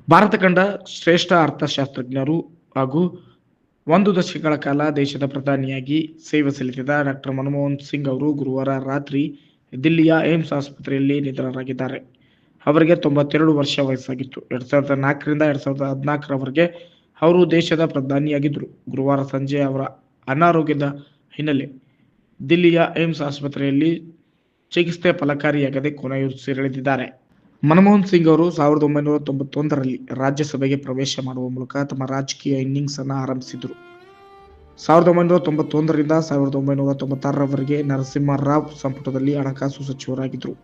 ಭಾರತ ಕಂಡ ಶ್ರೇಷ್ಠ ಅರ್ಥಶಾಸ್ತ್ರಜ್ಞರು ಹಾಗೂ ಒಂದು ದಶಕಗಳ ಕಾಲ ದೇಶದ ಪ್ರಧಾನಿಯಾಗಿ ಸೇವೆ ಸಲ್ಲಿಸಿದ ಡಾಕ್ಟರ್ ಮನಮೋಹನ್ ಸಿಂಗ್ ಅವರು ಗುರುವಾರ ರಾತ್ರಿ ದಿಲ್ಲಿಯ ಏಮ್ಸ್ ಆಸ್ಪತ್ರೆಯಲ್ಲಿ ನಿಧನರಾಗಿದ್ದಾರೆ. ಅವರಿಗೆ 92 ವರ್ಷ ವಯಸ್ಸಾಗಿತ್ತು. 2004ರಿಂದ 2014ರವರೆಗೆ ಅವರು ದೇಶದ ಪ್ರಧಾನಿಯಾಗಿದ್ದರು. ಗುರುವಾರ ಸಂಜೆ ಅವರ ಅನಾರೋಗ್ಯದ ಹಿನ್ನೆಲೆ ದಿಲ್ಲಿಯ ಏಮ್ಸ್ ಆಸ್ಪತ್ರೆಯಲ್ಲಿ ಚಿಕಿತ್ಸೆ ಫಲಕಾರಿಯಾಗದೆ ಕೊನೆಯುಸಿರೆಳೆದಿದ್ದಾರೆ. ಮನಮೋಹನ್ ಸಿಂಗ್ ಅವರು 1991ರಲ್ಲಿ ರಾಜ್ಯಸಭೆಗೆ ಪ್ರವೇಶ ಮಾಡುವ ಮೂಲಕ ತಮ್ಮ ರಾಜಕೀಯ ಇನ್ನಿಂಗ್ಸ್ ಅನ್ನು ಆರಂಭಿಸಿದರು. 1991ರಿಂದ 1996ರವರೆಗೆ ನರಸಿಂಹ ರಾವ್ ಸಂಪುಟದಲ್ಲಿ ಹಣಕಾಸು ಸಚಿವರಾಗಿದ್ದರು.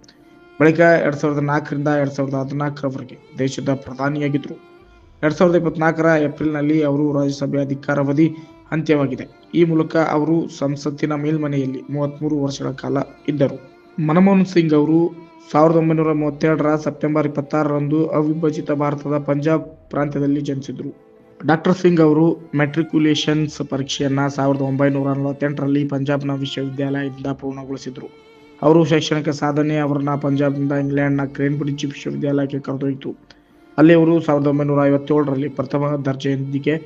ಬಳಿಕ 2004ರಿಂದ 2014ರವರೆಗೆ ದೇಶದ ಪ್ರಧಾನಿಯಾಗಿದ್ದರು. 2024ರ ಏಪ್ರಿಲ್ನಲ್ಲಿ ಅವರು ರಾಜ್ಯಸಭೆಯ ಅಧಿಕಾರಾವಧಿ ಅಂತ್ಯವಾಗಿದೆ. ಈ ಮೂಲಕ ಅವರು ಸಂಸತ್ತಿನ ಮೇಲ್ಮನೆಯಲ್ಲಿ 33 ವರ್ಷಗಳ ಕಾಲ ಇದ್ದರು. ಮನಮೋಹನ್ ಸಿಂಗ್ ಅವರು 1937ರ ಸೆಪ್ಟೆಂಬರ್ 26ರಂದು ಅವಿಭಜಿತ ಭಾರತದ ಪಂಜಾಬ್ ಪ್ರಾಂತ್ಯದಲ್ಲಿ ಜನಿಸಿದರು. ಡಾಕ್ಟರ್ ಸಿಂಗ್ ಅವರು ಮೆಟ್ರಿಕ್ಯುಲೇಷನ್ಸ್ ಪರೀಕ್ಷೆಯನ್ನು 1948ರಲ್ಲಿ ಪಂಜಾಬ್ನ ವಿಶ್ವವಿದ್ಯಾಲಯದಿಂದ ಪೂರ್ಣಗೊಳಿಸಿದರು. ಅವರು ಶೈಕ್ಷಣಿಕ ಸಾಧನೆ ಅವರನ್ನು ಪಂಜಾಬ್ನಿಂದ ಇಂಗ್ಲೆಂಡ್ನ ಕೇಂಬ್ರಿಡ್ಜ್ ವಿಶ್ವವಿದ್ಯಾಲಯಕ್ಕೆ ಕರೆದೊಯ್ಯಿತು. ಅಲ್ಲಿ ಅವರು 1957ರಲ್ಲಿ ಪ್ರಥಮ ದರ್ಜೆಯೊಂದಿಗೆ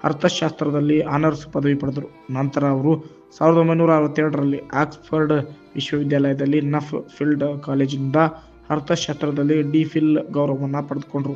ಅರ್ಥಶಾಸ್ತ್ರದಲ್ಲಿ ಆನರ್ಸ್ ಪದವಿ ಪಡೆದರು. ನಂತರ ಅವರು 1962ರಲ್ಲಿ ಆಕ್ಸ್ಫರ್ಡ್ ವಿಶ್ವವಿದ್ಯಾಲಯದಲ್ಲಿ ನಫ್ ಫೀಲ್ಡ್ ಕಾಲೇಜಿನಿಂದ ಅರ್ಥಶಾಸ್ತ್ರದಲ್ಲಿ ಡಿ.ಫಿಲ್ ಗೌರವವನ್ನು ಪಡೆದುಕೊಂಡರು.